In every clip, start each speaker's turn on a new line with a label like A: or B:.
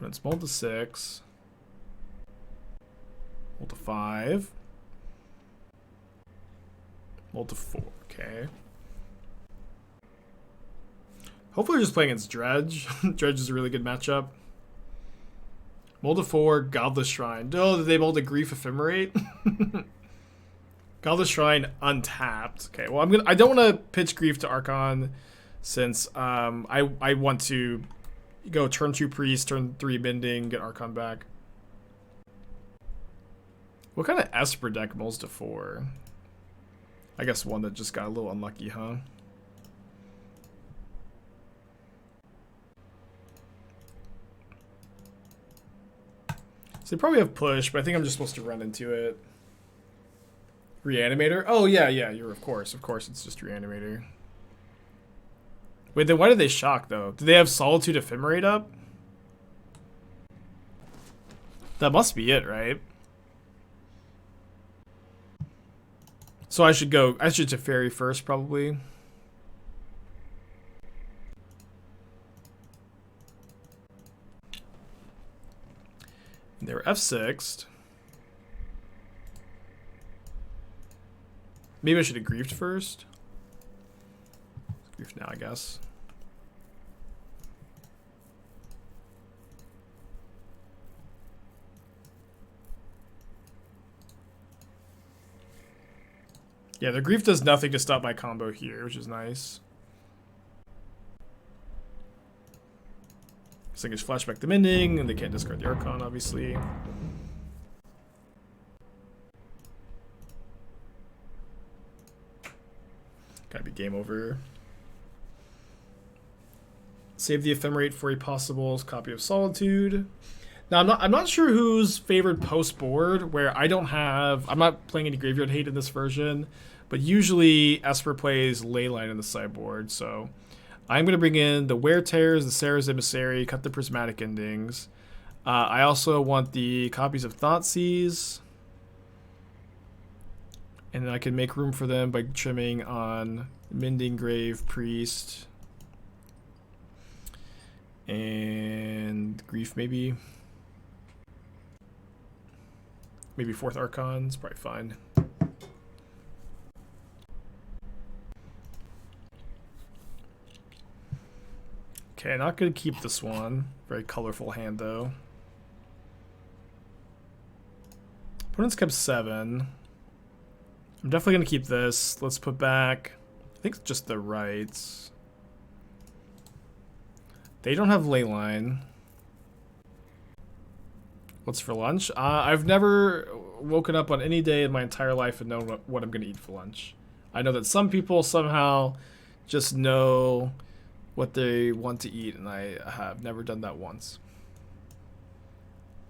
A: Opponent's mold to 6. Mold to 5. Mold to 4. Okay. Hopefully we're just playing against Dredge. Dredge is a really good matchup. Mold to 4, Godless Shrine. Oh, did they mold a Grief Ephemerate? Godless Shrine untapped. Okay, well I don't want to pitch Grief to Archon since I want to go turn 2 Priest, turn 3 Mending, get Archon back. What kind of Esper deck molds to 4? I guess one that just got a little unlucky, huh? So they probably have push, but I think I'm just supposed to run into it. Reanimator? Oh yeah, you're of course it's just Reanimator. Wait, then why did they shock though? Did they have Solitude Ephemerate up? That must be it, right? So I should Teferi first probably. And they were F6'd. Maybe I should have griefed first. Grief now, I guess. Yeah, the grief does nothing to stop my combo here, which is nice. So I can just flashback the Mending, and they can't discard the Archon, obviously. Gotta be game over. Save the Ephemerate for a possible copy of Solitude. Now I'm not sure who's favored post board, where I'm not playing any graveyard hate in this version, but usually Esper plays Leyline in the sideboard, so I'm gonna bring in the Wear Tears, the Serra's Emissary, cut the Prismatic Endings. I also want the copies of Thoughtseize. And then I can make room for them by trimming on Mending, Grave, Priest, and Grief maybe. Maybe 4th Archon's probably fine. Okay, not gonna keep this one. Very colorful hand though. Opponent's kept 7. I'm definitely going to keep this. Let's put back, I think just the rights. They don't have Leyline. What's for lunch? I've never woken up on any day in my entire life and known what I'm going to eat for lunch. I know that some people somehow just know what they want to eat, and I have never done that once.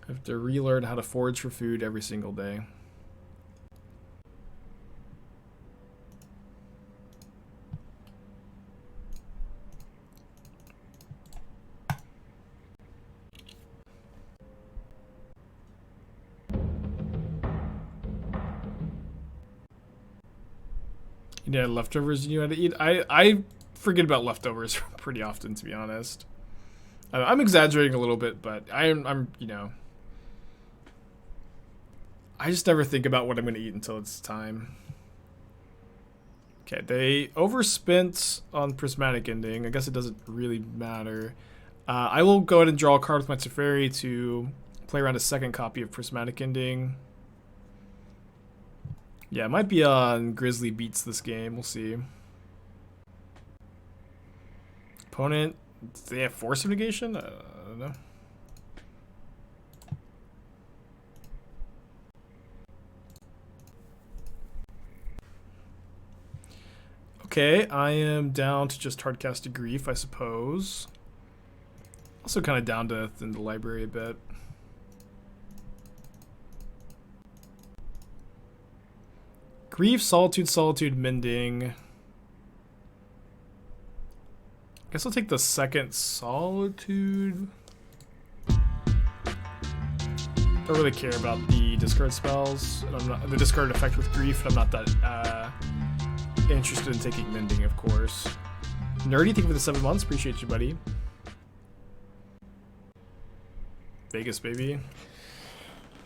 A: I have to relearn how to forage for food every single day. You had leftovers you had to eat? I forget about leftovers pretty often, to be honest. I'm exaggerating a little bit, but I'm you know, I just never think about what I'm going to eat until it's time. Okay, they overspent on Prismatic Ending. I guess it doesn't really matter. I will go ahead and draw a card with my Teferi to play around a second copy of Prismatic Ending. Yeah, it might be on Grizzly Beats this game. We'll see. Opponent, do they have Force of Negation? I don't know. Okay, I am down to just hardcast a Grief, I suppose. Also kind of down to thin the library a bit. Grief, Solitude, Mending. Guess I'll take the second Solitude. Don't really care about the discard spells. And I'm not, the discard effect with Grief. I'm not that interested in taking Mending, of course. Nerdy, thank you for the 7 months. Appreciate you, buddy. Vegas, baby.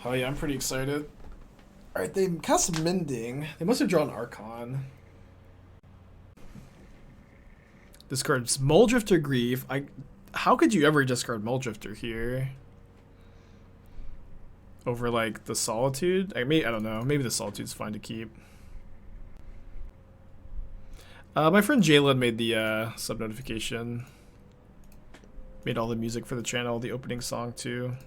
A: Oh yeah, I'm pretty excited. Alright, they cast Mending. They must have drawn Archon. Discards Mulldrifter Grief. How could you ever discard Mulldrifter here? Over like the Solitude? I don't know. Maybe the Solitude's fine to keep. My friend Jalen made the sub notification. Made all the music for the channel, the opening song too.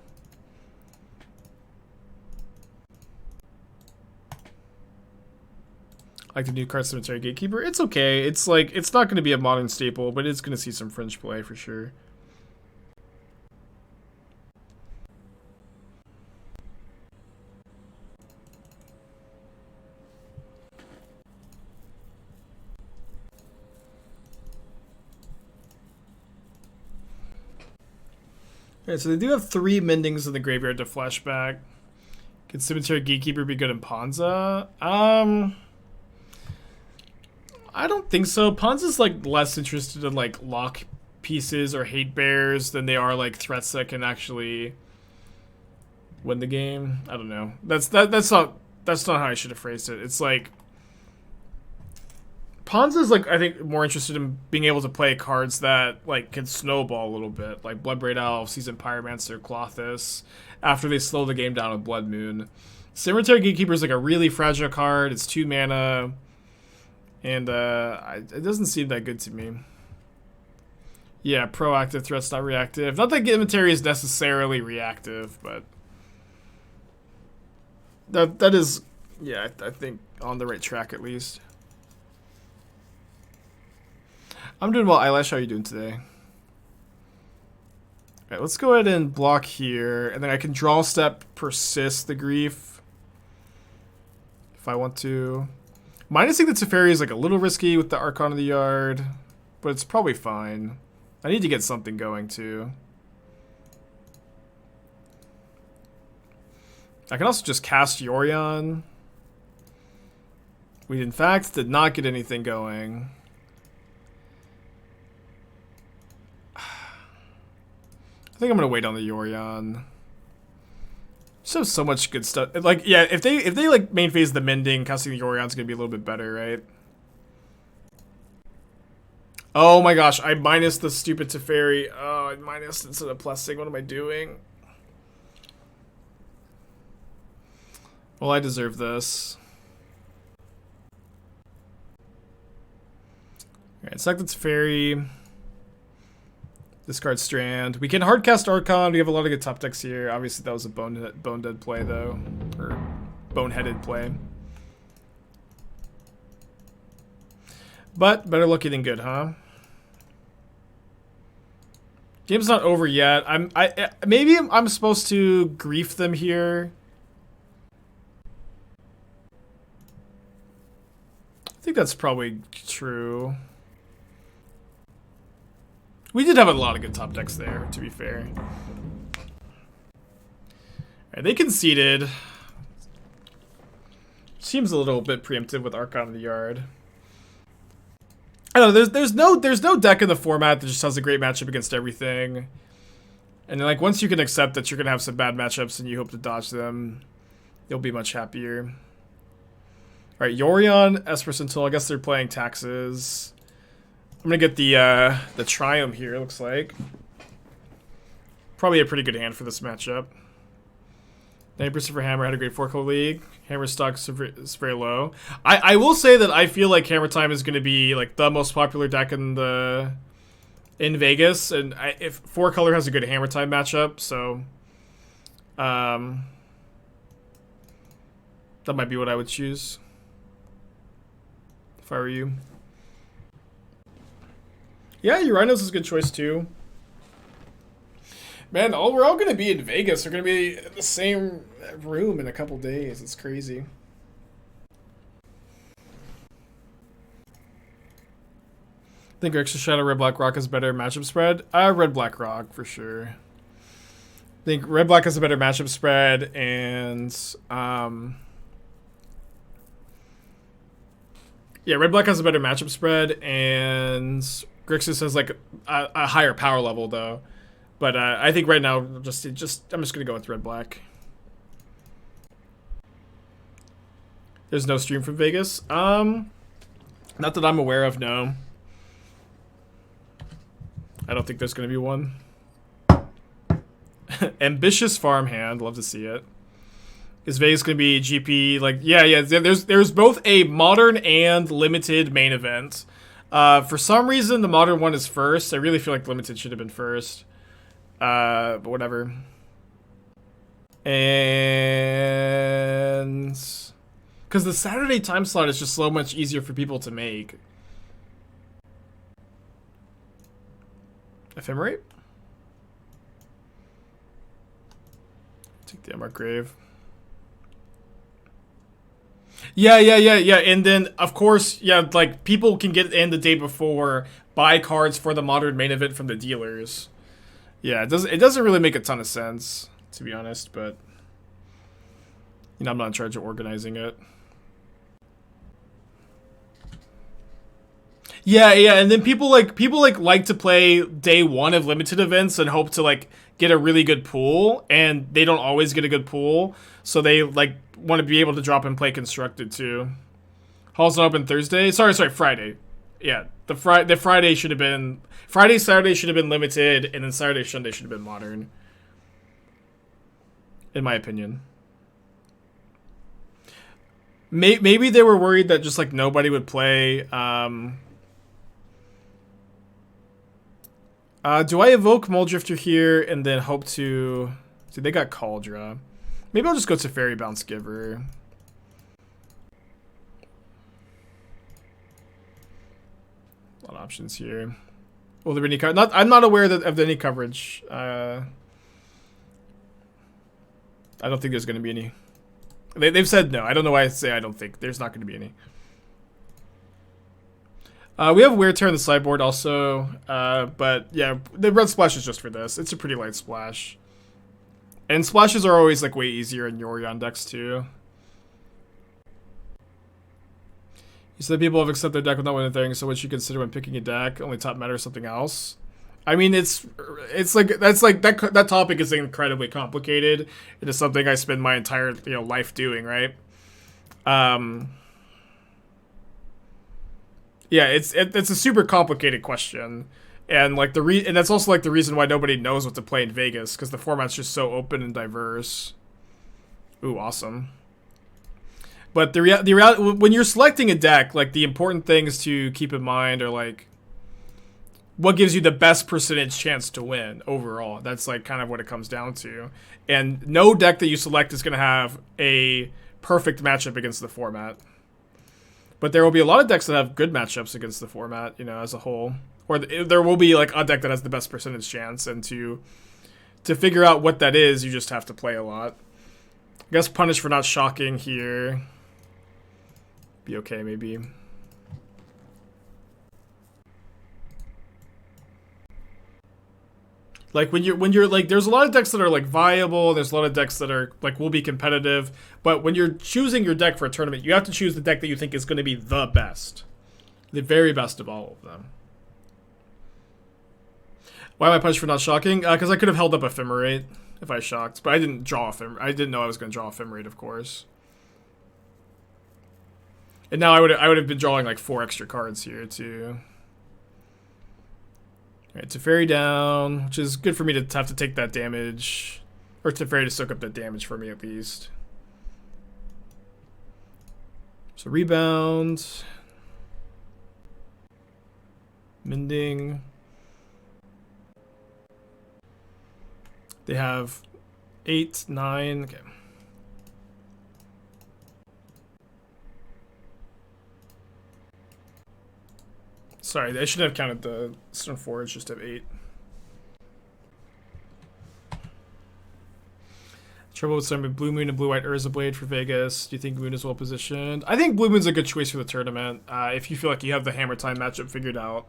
A: Like the new card Cemetery Gatekeeper. It's okay. It's like, it's not going to be a modern staple, but it's going to see some fringe play for sure. Alright, so they do have 3 Mendings in the graveyard to flashback. Could Cemetery Gatekeeper be good in Ponza? I don't think so. Ponza's like less interested in like lock pieces or hate bears than they are like threats that can actually win the game. I don't know. That's not how I should have phrased it. It's like Ponza's like, I think, more interested in being able to play cards that like can snowball a little bit, like Bloodbraid Elf, Seasoned Pyromancer, Klothys, after they slow the game down with Blood Moon. Cemetery Gatekeeper is like a really fragile card. It's 2 mana. And it doesn't seem that good to me. Yeah, proactive threats, not reactive. Not that Emissary is necessarily reactive, but that is, yeah, I think on the right track at least. I'm doing well, Eyelash. How are you doing today? Alright, let's go ahead and block here, and then I can draw step, persist the grief if I want to. Minusing the Teferi is like a little risky with the Archon of the Yard, but it's probably fine. I need to get something going too. I can also just cast Yorion. We in fact did not get anything going. I think I'm gonna wait on the Yorion. Just have so much good stuff. Like, yeah, if they like main phase the Mending, casting the Yorion's gonna be a little bit better, right? Oh my gosh, I minus the stupid Teferi. Oh, I minus instead of plusing. What am I doing? Well, I deserve this. Alright, select the Teferi. Discard Strand. We can hardcast Archon. We have a lot of good top decks here. Obviously, that was a bone-dead play, though. Or boneheaded play. But better lucky than good, huh? Game's not over yet. Maybe I'm supposed to grief them here. I think that's probably true. We did have a lot of good top decks there, to be fair. Alright, they conceded. Seems a little bit preemptive with Archon in the Yard. I don't know, there's no deck in the format that just has a great matchup against everything. And then, like, once you can accept that you're gonna have some bad matchups and you hope to dodge them, you'll be much happier. Alright, Yorion, Esper Sentinel, I guess they're playing Taxes. I'm gonna get the Triome here, it looks like. Probably a pretty good hand for this matchup. Neighbors for Hammer had a great 4-color league. Hammer stock is very low. I will say that I feel like Hammer Time is gonna be like the most popular deck in Vegas, and if 4-color has a good Hammer Time matchup, so that might be what I would choose if I were you. Yeah, Urinos is a good choice too. Man, we're all gonna be in Vegas. We're gonna be in the same room in a couple days. It's crazy. I think Extra Shadow Red Black Rock is better matchup spread. Red Black Rock for sure. I think Red Black has a better matchup spread, and yeah, Red Black has a better matchup spread, and Grixis has like a higher power level though. But I think right now, I'm just gonna go with red-black. There's no stream from Vegas. Not that I'm aware of. No. I don't think there's gonna be one. Ambitious farmhand. Love to see it. Is Vegas gonna be GP? Like, yeah. There's both a modern and limited main event. For some reason, the modern one is first. I really feel like limited should have been first. But whatever. And because the Saturday time slot is just so much easier for people to make. Ephemerate? Take the Unmarked Grave. Yeah. And then, of course, yeah, like, people can get in the day before, buy cards for the modern main event from the dealers. Yeah, it doesn't really make a ton of sense, to be honest, but, you know, I'm not in charge of organizing it. Yeah, and then people like to play day one of limited events and hope to like get a really good pool, and they don't always get a good pool, so they like want to be able to drop and play constructed too. Hall's not open Thursday. Sorry, Friday. Yeah, the Friday should have been Saturday should have been limited, and then Saturday, Sunday should have been modern. In my opinion. Maybe they were worried that just like nobody would play. Do I evoke Mulldrifter here and then hope to... See, they got Cauldra. Maybe I'll just go Teferi Bounce Giver. A lot of options here. Will there be any... I'm not aware of any coverage. I don't think there's going to be any. They've said no. I don't know why I say I don't think. There's not going to be any. We have Wear Tear on the sideboard also, but yeah, the red splash is just for this. It's a pretty light splash. And splashes are always like way easier in Yorion decks too. You said people have accepted their deck without winning things, so what should you consider when picking a deck? Only top matter or something else? I mean, it's like that topic is incredibly complicated. It is something I spend my entire life doing, right? Yeah, it's a super complicated question, and like and that's also like the reason why nobody knows what to play in Vegas, because the format's just so open and diverse. Ooh, awesome. But the reality, when you're selecting a deck, like the important things to keep in mind are like what gives you the best percentage chance to win overall. That's like kind of what it comes down to. And no deck that you select is going to have a perfect matchup against the format. But there will be a lot of decks that have good matchups against the format, as a whole. Or there will be like a deck that has the best percentage chance, and to figure out what that is, you just have to play a lot. I guess punish for not shocking here. Be okay, maybe. Like when you're like, there's a lot of decks that are like viable. There's a lot of decks that are like will be competitive. But when you're choosing your deck for a tournament, you have to choose the deck that you think is going to be the best, the very best of all of them. Why am I punished for not shocking? Because I could have held up Ephemerate if I shocked, but I didn't draw Ephemerate. I didn't know I was going to draw Ephemerate, of course. And now I would have been drawing like 4 extra cards here too. Alright, Teferi down, which is good for me to have to take that damage. Or Teferi to soak up that damage for me at least. So rebound. Mending. They have 8, 9, okay. Sorry, I should have counted the Stone Forge, just have 8. Trouble with some Blue Moon and Blue White Urza Blade for Vegas. Do you think Moon is well positioned? I think Blue Moon's a good choice for the tournament, if you feel like you have the Hammer Time matchup figured out.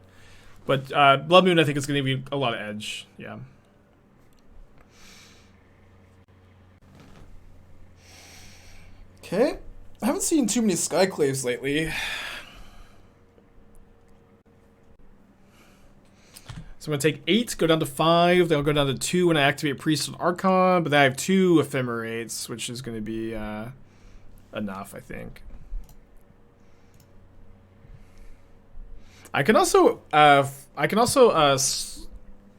A: But Blood Moon, I think, is going to be a lot of edge. Yeah. Okay. I haven't seen too many Skyclaves lately. So I'm going to take 8, go down to 5, then I'll go down to 2 when I activate Priest and Archon, but then I have 2 Ephemerates, which is going to be enough, I think. I can also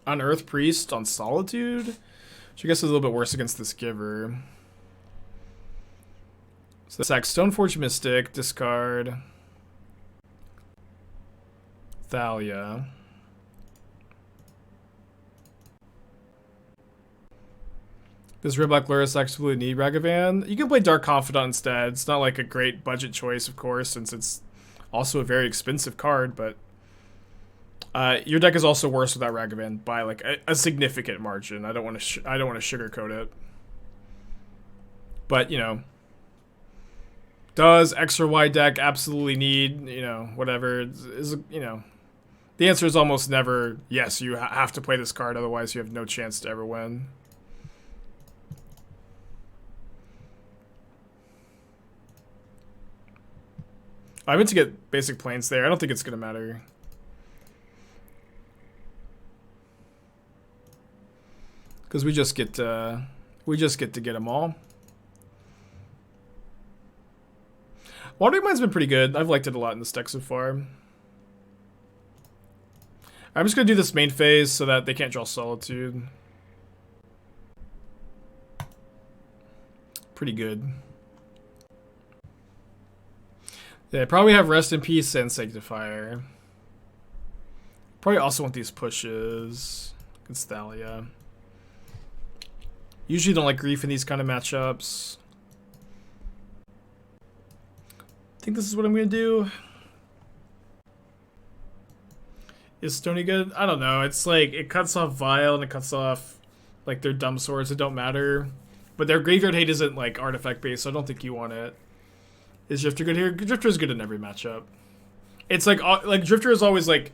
A: Unearth Priest on Solitude, which I guess is a little bit worse against this Giver. So sack Stoneforge Mystic, discard Thalia. Does Red Black Lurrus actually need Ragavan? You can play Dark Confidant instead. It's not like a great budget choice, of course, since it's also a very expensive card, but your deck is also worse without Ragavan by like a significant margin. I don't want to sugarcoat it, but you know, does X or Y deck absolutely need, you know, whatever is, you know, the answer is almost never yes. You have to play this card, otherwise you have no chance to ever win. I meant to get basic planes there. I don't think it's gonna matter. Because we just get to get them all. Watery Mine's been pretty good. I've liked it a lot in this deck so far. I'm just gonna do this main phase so that they can't draw Solitude. Pretty good. Yeah, probably have Rest in Peace and Sanctifier. Probably also want these pushes against Thalia. Usually don't like Grief in these kind of matchups. I think this is what I'm going to do. Is Stony good? I don't know. It's like, it cuts off Vile and it cuts off like their dumb swords that don't matter. But their graveyard hate isn't like artifact based, so I don't think you want it. Is Drifter good here? Drifter is good in every matchup. It's like Drifter is always like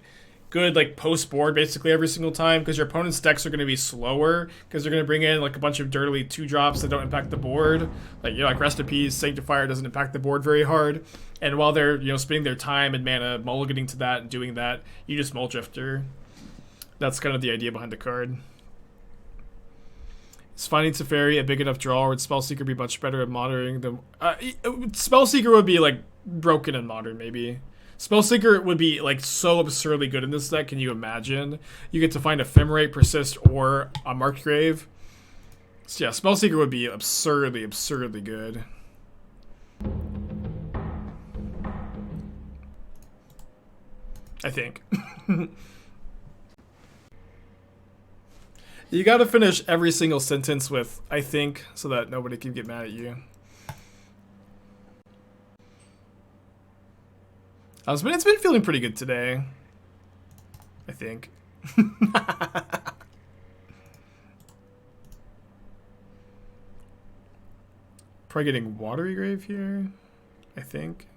A: good like post board basically every single time because your opponent's decks are going to be slower because they're going to bring in like a bunch of dirtily 2-drops that don't impact the board. Like, you know, like Rest in Peace, Sanctifier doesn't impact the board very hard. And while they're, you know, spending their time and mana mulliganing to that and doing that, you just Mulldrifter. That's kind of the idea behind the card. Is finding Teferi a big enough draw, or would Spellseeker be much better at monitoring them? Spellseeker would be like broken in Modern, maybe. Spellseeker would be like so absurdly good in this deck. Can you imagine? You get to find Ephemerate, Persist, or Unmarked Grave. So yeah, Spellseeker would be absurdly good. I think. You gotta finish every single sentence with "I think" so that nobody can get mad at you. It's been feeling pretty good today, I think. Probably getting Watery Grave here, I think.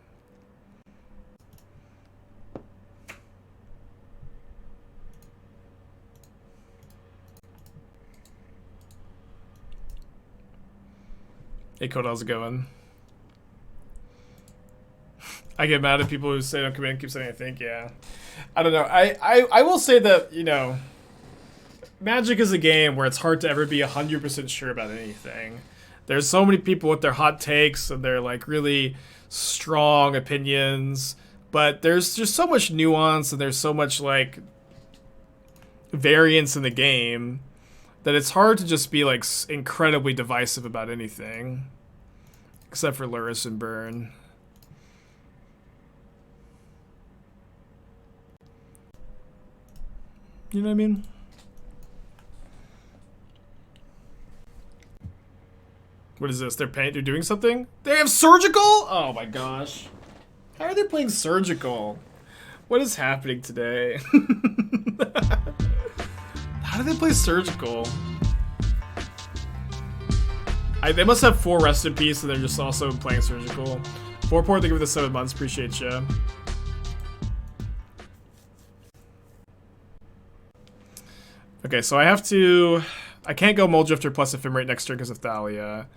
A: Hey Code, how's it going? I get mad at people who say don't come in and keep saying I think, yeah. I don't know. I will say that, you know, Magic is a game where it's hard to ever be 100% sure about anything. There's so many people with their hot takes and their like really strong opinions, but there's just so much nuance and there's so much like variance in the game that it's hard to just be like incredibly divisive about anything, except for Lurrus and Burn. You know what I mean? What is this? They're doing something? They have Surgical? Oh my gosh. How are they playing Surgical? What is happening today? How do they play Surgical? They must have 4 Rest in Peace and they're just also playing Surgical. 4 Port, thank you for the 7 months. Appreciate ya. Okay, so I can't go Mulldrifter plus Ephemerate next turn because of Thalia.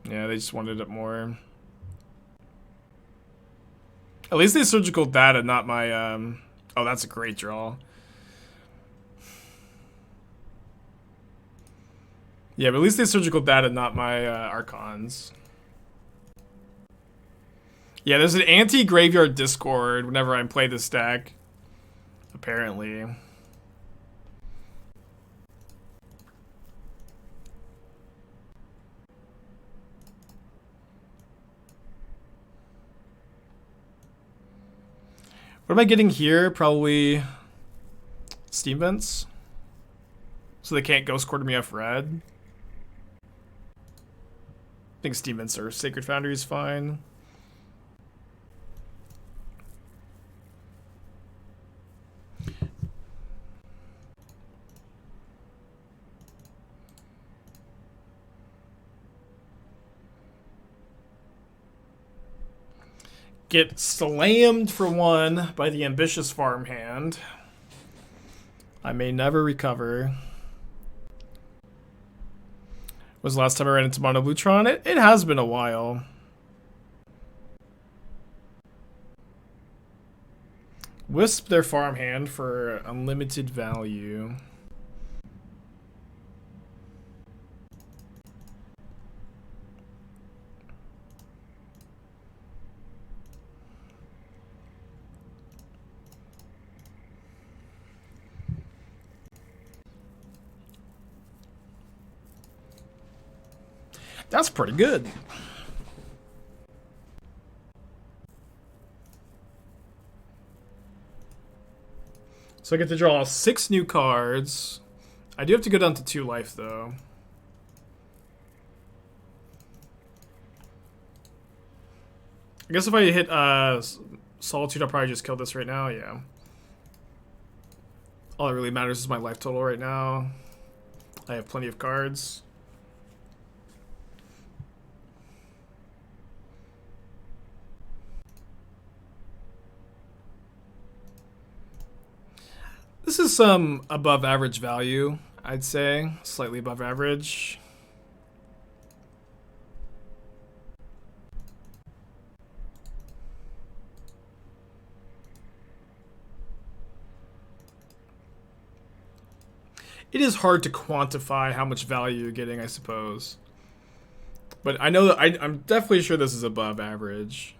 A: Yeah, they just wanted it more. At least they surgical that and not my Oh, that's a great draw. Yeah, but at least they surgical data, not my Archons. Yeah, there's an anti-graveyard Discord whenever I play this deck. Apparently. What am I getting here? Probably Steam Vents. So they can't Ghost Quarter me off red. I think Steam Vents or Sacred Foundry is fine. Get slammed for one by the ambitious farmhand. I may never recover. Was the last time I ran into Mono Blutron? It has been a while. Wisp their farmhand for unlimited value. That's pretty good. So I get to draw 6 new cards. I do have to go down to 2 life, though. I guess if I hit Solitude, I'll probably just kill this right now, yeah. All that really matters is my life total right now. I have plenty of cards. This is some above average value, I'd say. Slightly above average. It is hard to quantify how much value you're getting, I suppose. But I know that I'm definitely sure this is above average.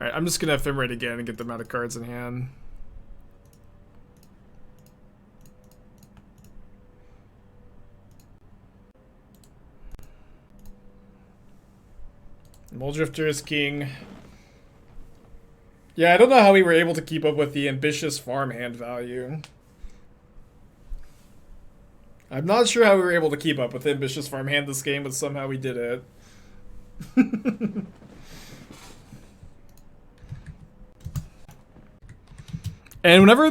A: Alright, I'm just gonna Ephemerate again and get the amount of cards in hand. Mulldrifter is king. Yeah, I don't know how we were able to keep up with the ambitious farmhand value. I'm not sure how we were able to keep up with ambitious farmhand this game, but somehow we did it. And whenever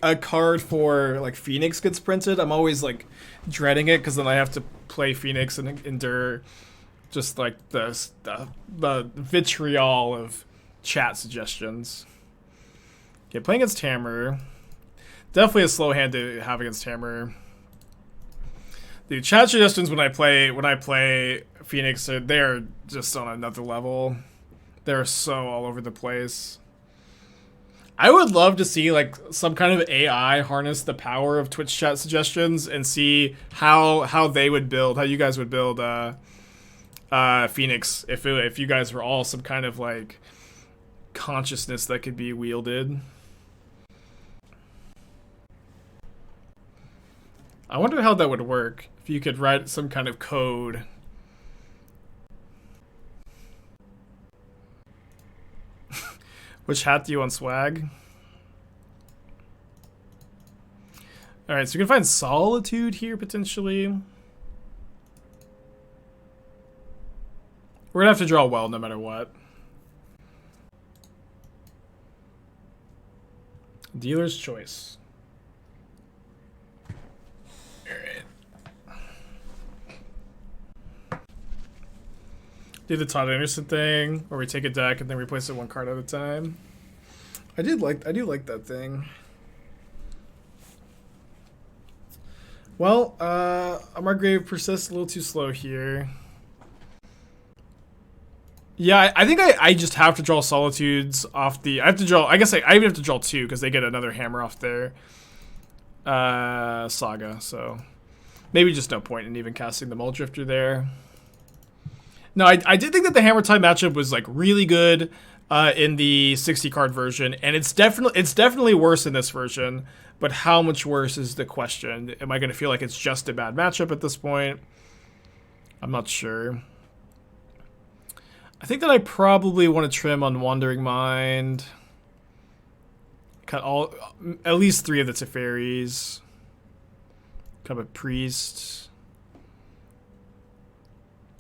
A: a card for like Phoenix gets printed, I'm always like dreading it because then I have to play Phoenix and endure just like the vitriol of chat suggestions. Okay, playing against Hammer. Definitely a slow hand to have against Hammer. The chat suggestions when I play Phoenix, they're just on another level. They're so all over the place. I would love to see like some kind of AI harness the power of Twitch chat suggestions and see how they would build, how you guys would build Phoenix if you guys were all some kind of like consciousness that could be wielded. I wonder how that would work if you could write some kind of code. Which hat do you want, Swag? Alright, so we can find Solitude here, potentially. We're gonna have to draw well no matter what. Dealer's choice. Alright. Do the Todd Anderson thing, where we take a deck and then replace it 1 card at a time. I do like that thing. Well, Unmarked Grave persists a little too slow here. Yeah, I think I just have to draw Solitudes off the... I have to draw... I guess I even have to draw 2 because they get another hammer off their Saga, so... Maybe just no point in even casting the Mulldrifter there. No, I did think that the Hammer Time matchup was like really good in the 60 card version, and it's definitely worse in this version. But how much worse is the question? Am I going to feel like it's just a bad matchup at this point? I'm not sure. I think that I probably want to trim on Wandering Mind. Cut at least 3 of the Teferis. Cut a Priest.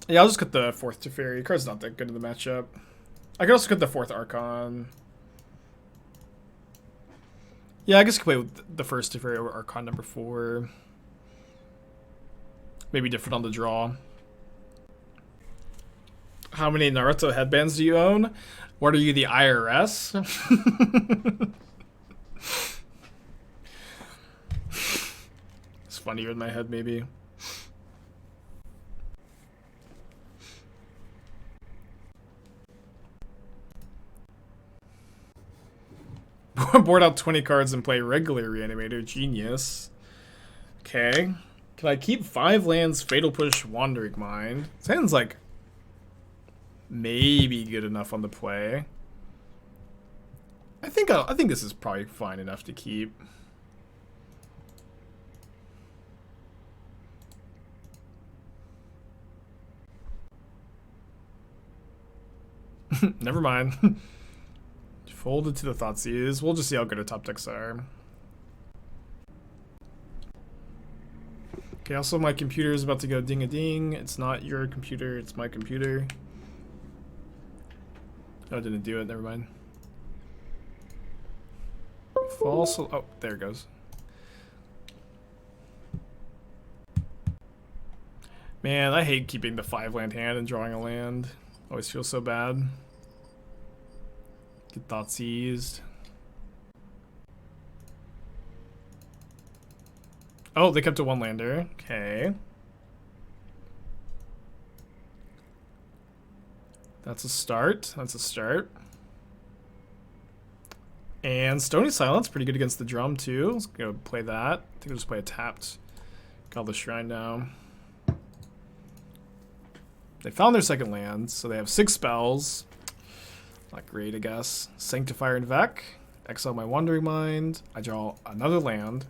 A: Yeah, I'll just cut the 4th Teferi. Card's not that good in the matchup. I could also cut the 4th Archon. Yeah, I guess I could play with the 1st Teferi over Archon number 4. Maybe different on the draw. How many Naruto headbands do you own? What are you, the IRS? It's funnier in my head, maybe. Board out 20 cards and play regular Reanimator. Genius. Okay. Can I keep 5 lands, Fatal Push, Wandering Mind? Sounds like maybe good enough on the play. I think this is probably fine enough to keep. Never mind. Folded to the Thoughtseize. We'll just see how good our top decks are. Okay, also my computer is about to go ding-a-ding. It's not your computer, it's my computer. Oh, I didn't do it, never mind. False. Oh, there it goes. Man, I hate keeping the 5-land hand and drawing a land. Always feels so bad. Get Thoughtseized. Oh, they kept a 1-lander. Okay. That's a start. That's a start. And Stony Silence, pretty good against the drum too. Let's go play that. I think I'll just play a tapped Godless Shrine now. They found their 2nd land, so they have 6 spells. Not great, I guess. Sanctifier and Vec. Exile my Wandering Mind. I draw another land.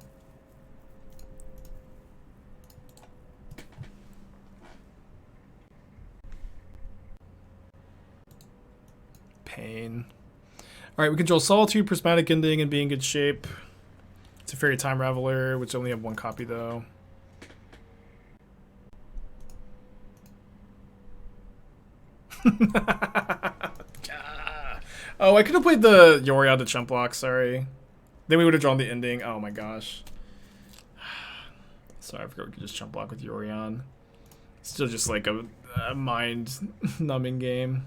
A: Pain. Alright, we control Solitude, Prismatic Ending, and be in good shape. It's a Fairy Time Raveler, which only have 1 copy though. Oh, I could have played the Yorion to chump block, sorry. Then we would have drawn the ending. Oh my gosh. Sorry, I forgot we could just chump block with Yorion. Still just like a mind-numbing game.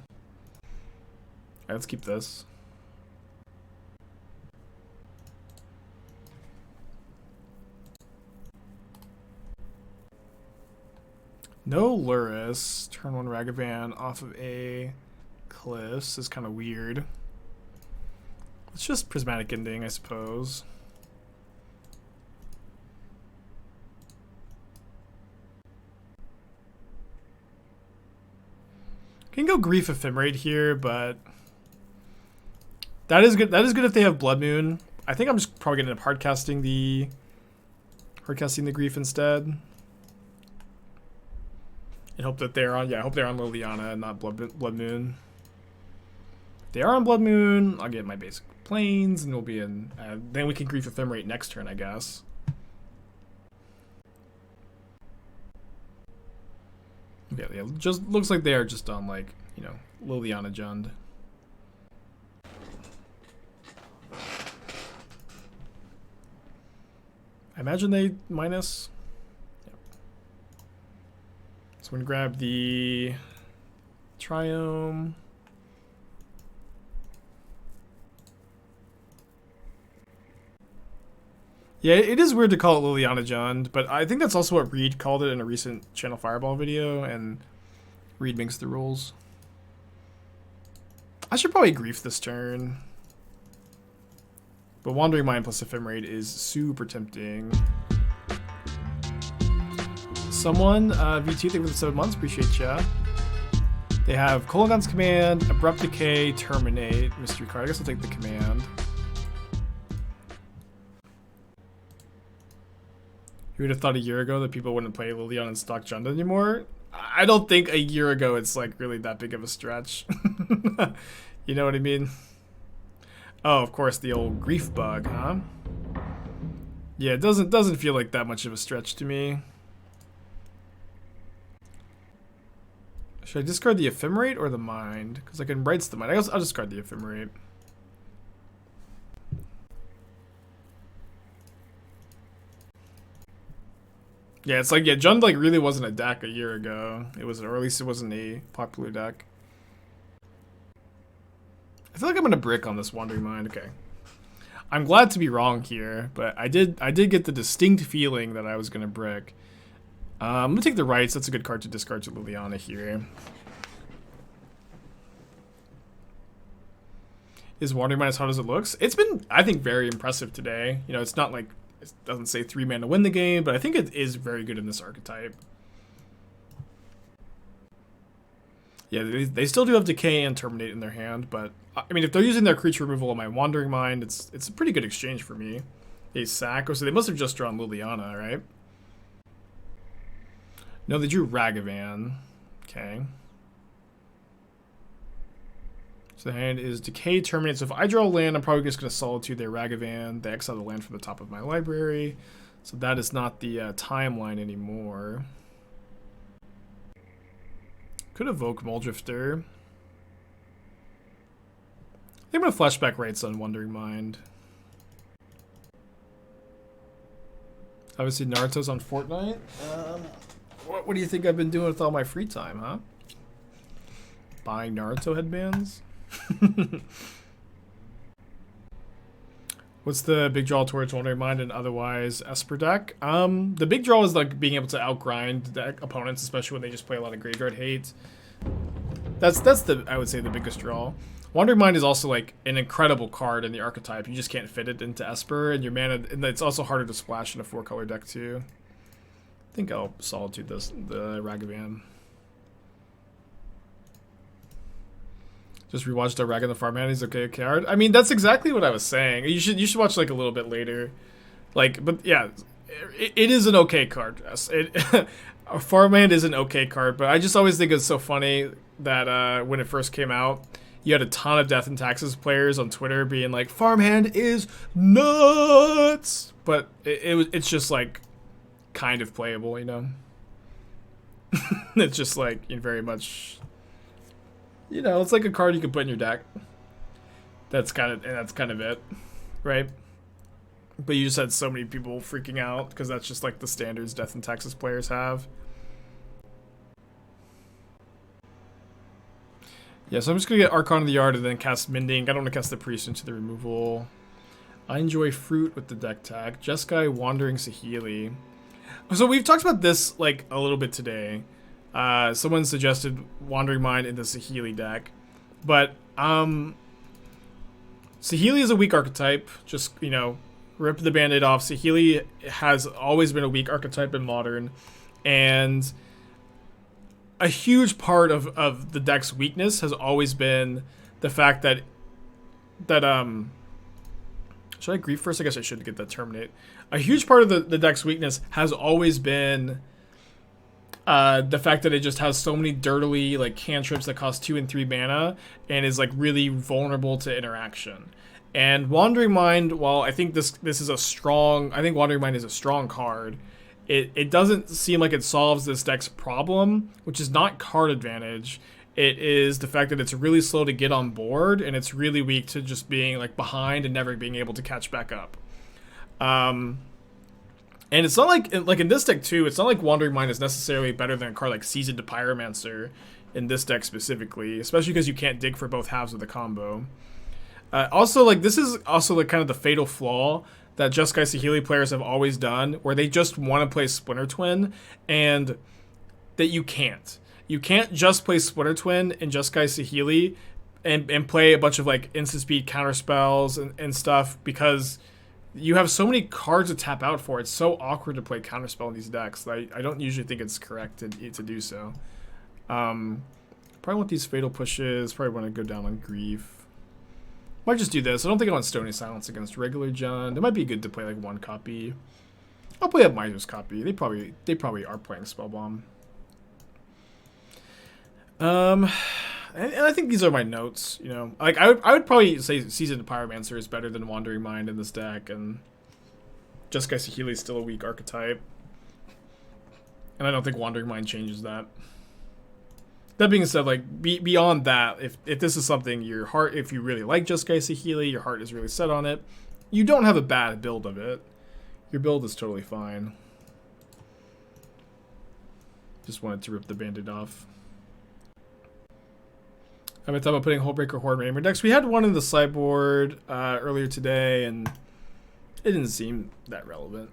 A: Alright, let's keep this. No Luris. Turn 1 Ragavan off of a Cliffs is kind of weird. It's just Prismatic Ending, I suppose. Can go Grief Ephemerate here, but that is good. That is good if they have Blood Moon. I think I'm just probably gonna end up hardcasting the Grief instead. And hope that they're on. Yeah, I hope they're on Liliana and not Blood Moon. If they are on Blood Moon, I'll get my basic planes, and we'll be in. Then we can Grief Ephemerate next turn, I guess. Yeah, just looks like they are just on, like, you know, Liliana Jund. I imagine they minus. Yep. So we're gonna grab the Triome. Yeah, it is weird to call it Liliana Jund, but I think that's also what Reed called it in a recent Channel Fireball video, and Reed makes the rules. I should probably Grief this turn. But Wandering Mind plus Ephemerate is super tempting. Someone, V2, thank you for the 7 months. Appreciate ya. They have Colongon's Command, Abrupt Decay, Terminate, Mystery card. I guess I'll take the command. You would have thought a year ago that people wouldn't play Lilion and Stock Jund anymore. I don't think a year ago it's like really that big of a stretch. You know what I mean? Oh, of course, the old Grief bug, huh? Yeah, it doesn't feel like that much of a stretch to me. Should I discard the Ephemerate or the Mind? Because I can Rites the Mind. I guess I'll discard the Ephemerate. Yeah, it's like, yeah, Jund like really wasn't a deck a year ago. It was, or at least it wasn't a popular deck. I feel like I'm gonna brick on this Wandering Mind. Okay, I'm glad to be wrong here, but I did get the distinct feeling that I was gonna brick. I'm gonna take the Rites. That's a good card to discard to Liliana here. Is Wandering Mind as hard as it looks? It's been, I think, very impressive today. You know, it's not like, it doesn't say 3 mana to win the game, but I think it is very good in this archetype. Yeah, they still do have Decay and Terminate in their hand, but I mean, if they're using their creature removal on my Wandering Mind, it's a pretty good exchange for me. They sack, so they must have just drawn Liliana, right? No, they drew Ragavan. Okay. So the hand is Decay, Terminate. So if I draw land, I'm probably just going to Solitude their Ragavan. They exile the land from the top of my library. So that is not the timeline anymore. Could evoke Mulldrifter. I think I'm going to flashback Rites on Wandering Mind. Obviously Naruto's on Fortnite. What do you think I've been doing with all my free time, huh? Buying Naruto headbands? What's the big draw towards Wandering Mind and otherwise Esper deck? The big draw is like being able to outgrind deck opponents, especially when they just play a lot of graveyard hate. That's the, I would say, the biggest draw. Wandering Mind is also like an incredible card in the archetype. You just can't fit it into Esper, and your mana, and it's also harder to splash in a 4-color deck too. I think I'll Solitude the Ragavan. Just rewatched the Rag and the Farmhand. He's okay card. I mean, that's exactly what I was saying. You should watch like a little bit later. Like, but yeah, it is an okay card. Yes. Farmhand is an okay card, but I just always think it's so funny that when it first came out, you had a ton of Death and Taxes players on Twitter being like, Farmhand is nuts, but it's just like kind of playable, you know. It's just like very much. You know, it's like a card you can put in your deck. That's kind of it, right? But you just had so many people freaking out because that's just like the standards Death and Taxes players have. Yeah, so I'm just gonna get Archon in the yard and then cast Mending. I don't want to cast the Priest into the removal. I enjoy Fruit with the deck tag. Jeskai, Wandering Saheeli. So we've talked about this like a little bit today. Someone suggested Wandering Mind in the Saheeli deck, but Saheeli is a weak archetype. Just, you know, rip the band-aid off. Saheeli has always been a weak archetype in Modern, and a huge part of the deck's weakness has always been the fact that should I Grief first? I guess I should get that Terminate. A huge part of the deck's weakness has always been the fact that it just has so many dirtily like cantrips that cost 2 and 3 mana and is like really vulnerable to interaction. And Wandering Mind, while I think this is a strong, I think Wandering Mind is a strong card, it doesn't seem like it solves this deck's problem, which is not card advantage. It is the fact that it's really slow to get on board and it's really weak to just being like behind and never being able to catch back up. And it's not like in this deck too, it's not like Wandering Mind is necessarily better than a card like Seasoned to Pyromancer in this deck specifically, especially because you can't dig for both halves of the combo. Also, like, this is also like kind of the fatal flaw that Jeskai Saheeli players have always done, where they just want to play Splinter Twin, and that you can't. You can't just play Splinter Twin in Jeskai Saheeli and play a bunch of like instant speed counter spells and stuff, because you have so many cards to tap out for. It's so awkward to play counterspell in these decks. I don't usually think it's correct to do so. Probably want these fatal pushes. Probably want to go down on grief. Might just do this. I don't think I want Stony Silence against regular John. It might be good to play like one copy. I'll play a Miser's copy. They probably are playing Spellbomb. And I think these are my notes, you know. Like I would probably say Seasoned Pyromancer is better than Wandering Mind in this deck, and Jeskai Saheeli is still a weak archetype. And I don't think Wandering Mind changes that. That being said, like beyond that, if this is something if you really like Jeskai Saheeli, your heart is really set on it, you don't have a bad build of it. Your build is totally fine. Just wanted to rip the Band-Aid off. I've been talking about putting Hullbreaker Horde in decks. We had one in the sideboard earlier today, and it didn't seem that relevant.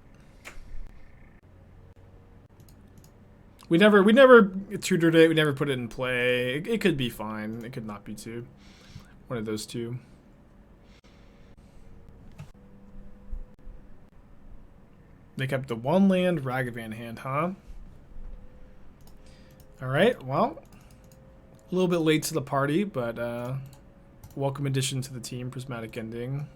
A: We never tutored it. We never put it in play. It could be fine. It could not be too. One of those two. They kept the one land Ragavan hand, huh? All right. Well. A little bit late to the party, but welcome addition to the team, Prismatic Ending.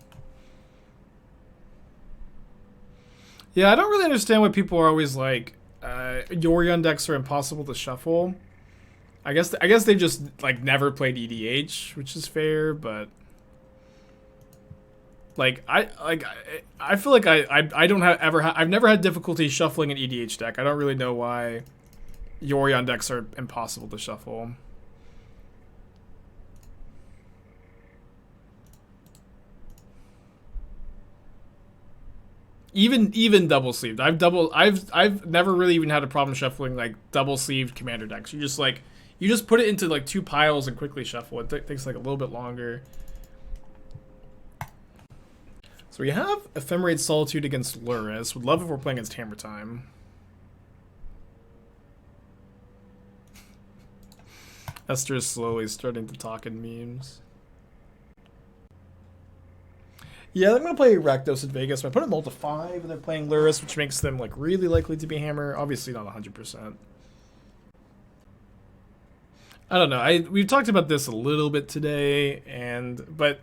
A: Yeah, I don't really understand why people are always like, Yorion decks are impossible to shuffle. I guess they've just like never played EDH, which is fair, but like I feel like I don't have I've never had difficulty shuffling an EDH deck. I don't really know why Yorion decks are impossible to shuffle. Even double sleeved. I've never really even had a problem shuffling like double sleeved commander decks. You just put it into like two piles and quickly shuffle. It takes like a little bit longer. So we have Ephemerate Solitude against Lurrus. Would love if we're playing against Hammer Time. Esther is slowly starting to talk in memes. Yeah, I'm going to play Rakdos at Vegas. I put them all to 5, and they're playing Lurrus, which makes them like really likely to be Hammer. Obviously not 100%. I don't know. We've talked about this a little bit today, but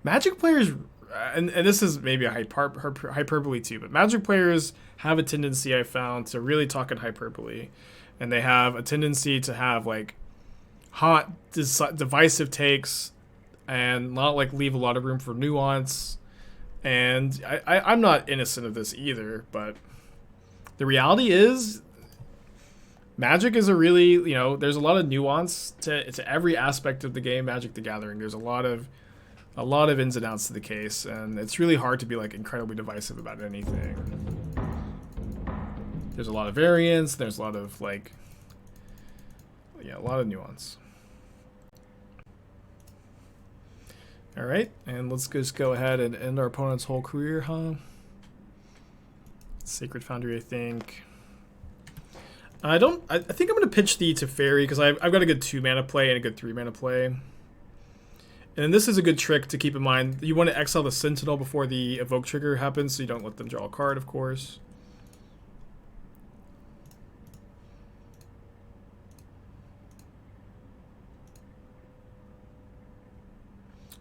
A: Magic players, and this is maybe a hyperbole too, but Magic players have a tendency, I found, to really talk in hyperbole. And they have a tendency to have like hot, divisive takes, and not like leave a lot of room for nuance. And I'm not innocent of this either, but the reality is Magic is a really, you know, there's a lot of nuance to every aspect of the game, Magic the Gathering. There's a lot of ins and outs to the case, and it's really hard to be like incredibly divisive about anything. There's a lot of variance, there's a lot of like, yeah, a lot of nuance. All right, and let's just go ahead and end our opponent's whole career, huh? Sacred Foundry, I think. I think I'm going to pitch the Teferi because I've got a good 2-mana play and a good 3-mana play. And this is a good trick to keep in mind. You want to exile the Sentinel before the Evoke trigger happens, so you don't let them draw a card, of course.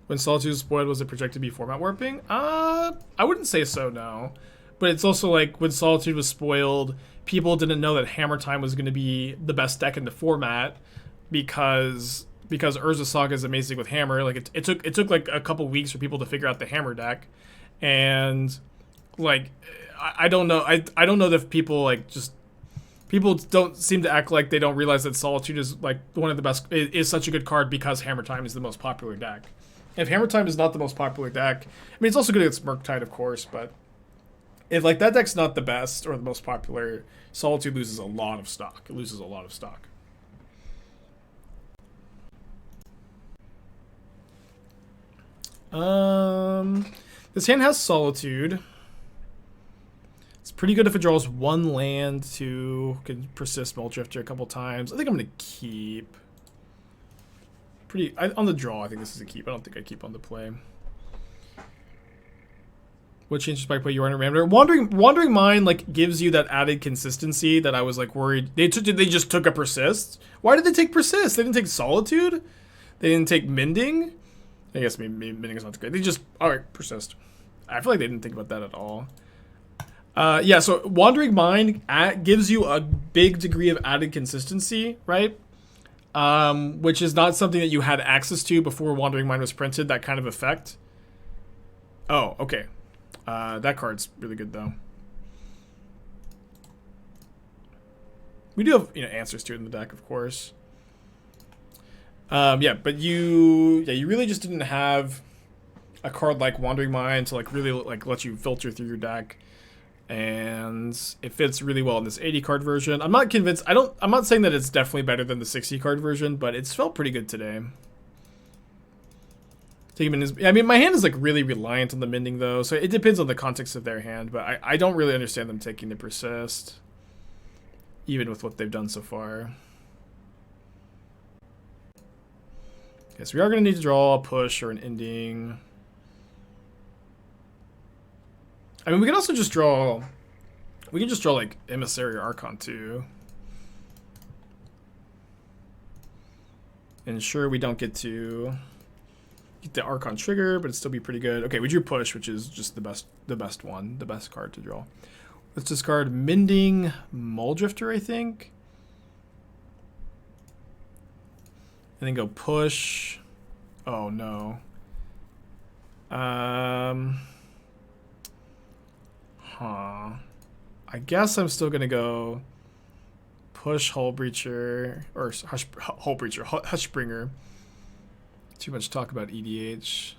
A: When Solitude was spoiled, was it projected to be format warping? I wouldn't say so, no. But it's also like when Solitude was spoiled, people didn't know that Hammer Time was going to be the best deck in the format because Urza Saga is amazing with Hammer. Like it took like a couple weeks for people to figure out the Hammer deck, and like I don't know that people don't seem to act like they don't realize that Solitude is like one of the best, is such a good card because Hammer Time is the most popular deck. If Hammer Time is not the most popular deck, I mean, it's also good against Murktide, of course, but if like that deck's not the best or the most popular, Solitude loses a lot of stock. It loses a lot of stock. This hand has Solitude. It's pretty good if it draws one land to can persist Mulldrifter a couple times. I think I'm gonna keep. on the draw, I think this is a keep. I don't think I keep on the play. What changes by play Yorion and Raveler? Wandering Mind like gives you that added consistency that I was like worried. They just took a Persist. Why did they take Persist? They didn't take Solitude. They didn't take Mending. I guess maybe Mending is not good. They just alright, Persist. I feel like they didn't think about that at all. Yeah, so Wandering Mind gives you a big degree of added consistency, right? Which is not something that you had access to before Wandering Mind was printed. That kind of effect. Oh, okay. That card's really good though. We do have answers to it in the deck, of course. Yeah, but you really just didn't have a card like Wandering Mind to like really like let you filter through your deck, and it fits really well in this 80 card version. I'm not convinced. I'm not saying that it's definitely better than the 60 card version, but it's felt pretty good today. I mean, my hand is like really reliant on the Mending though, so it depends on the context of their hand, but I don't really understand them taking the Persist, even with what they've done so far. Okay, so we are going to need to draw a push or an ending. I mean, we can also just draw, like Emissary or Archon too. Ensure we don't get to get the Archon trigger, but it'd still be pretty good. Okay, we drew push, which is just the best card to draw. Let's discard Mending Mulldrifter, I think. And then go push. Oh no. I guess I'm still gonna go push Hull Breacher or Hushbringer. Too much talk about EDH.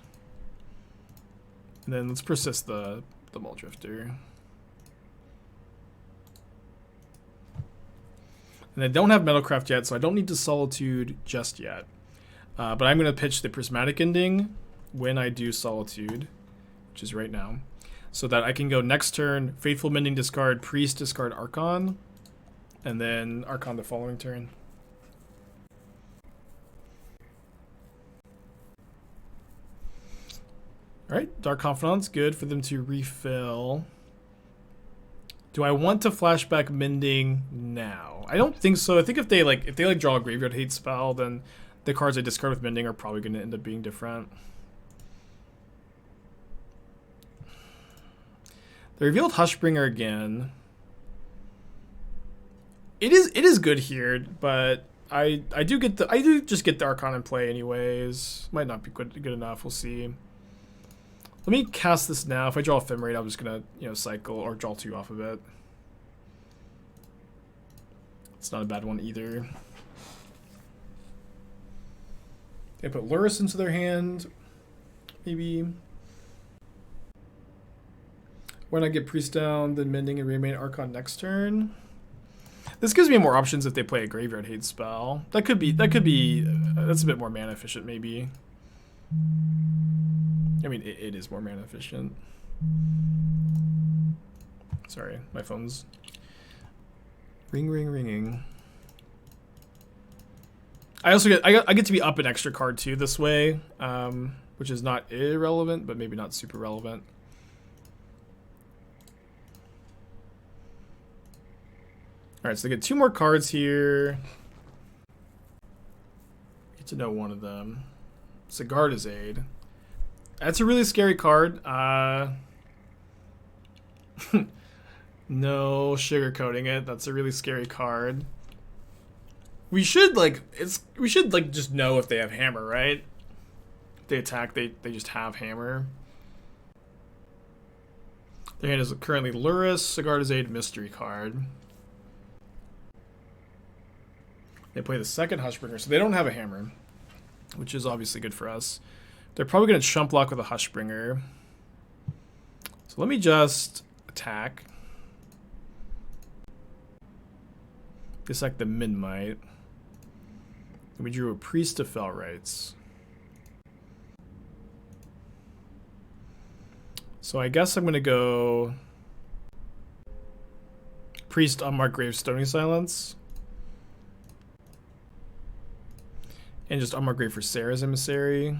A: And then let's persist the Mulldrifter. And I don't have Metalcraft yet, so I don't need to Solitude just yet. But I'm going to pitch the Prismatic Ending when I do Solitude, which is right now, so that I can go next turn, Faithful Mending discard, Priest discard Archon, and then Archon the following turn. Alright, Dark Confidant's good for them to refill. Do I want to flashback Mending now? I don't think so. I think if they draw a Graveyard Hate spell, then the cards I discard with Mending are probably going to end up being different. They revealed Hushbringer again. It is good here, but I do just get the Archon in play anyways. Might not be good enough. We'll see. Let me cast this now. If I draw Ephemerate, I'm just gonna cycle or draw 2 off of it. It's not a bad one either. They put Lurrus into their hand, maybe. Why not get Priest down, then Mending and Reanimator Archon next turn? This gives me more options if they play a Graveyard Hate spell. That's a bit more mana efficient, maybe. I mean, it is more mana efficient. Sorry, my phone's ringing. I also get to be up an extra card too this way, which is not irrelevant, but maybe not super relevant. All right, so they get 2 more cards here. Get to know one of them. Sagardazade. That's a really scary card. No sugarcoating it. That's a really scary card. We should just know if they have hammer, right? If they attack, they just have hammer. Their hand is currently Lurrus, Sagardazade, mystery card. They play the second Hushbringer, so they don't have a hammer, which is obviously good for us. They're probably going to chump block with a Hushbringer. So let me just attack. Dissect the Midnight. We drew a Priest of Fell Rites. So I guess I'm going to go Priest, Unmarked Grave, Stony Silence. And just Unmarked Grave for Serra's Emissary.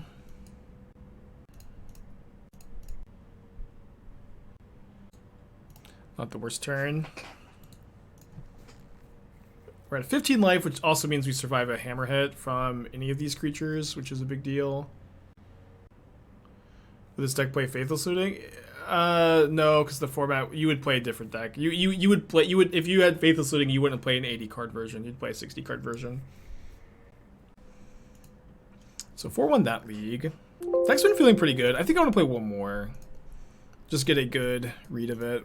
A: Not the worst turn. We're at 15 life, which also means we survive a hammer hit from any of these creatures, which is a big deal. Would this deck play Faithful Mending? No, because the format, you would play a different deck. You would if you had Faithful Mending, you wouldn't play an 80 card version. You'd play a 60 card version. So 4-1 that league. Deck's been feeling pretty good. I think I want to play one more. Just get a good read of it.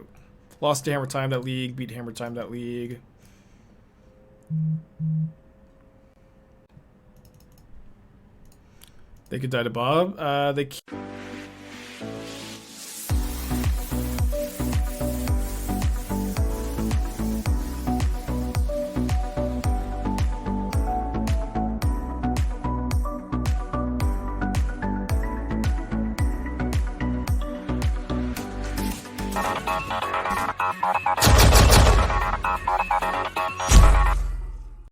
A: Lost to Hammer Time that league, beat Hammer Time that league. They could die to Bob. They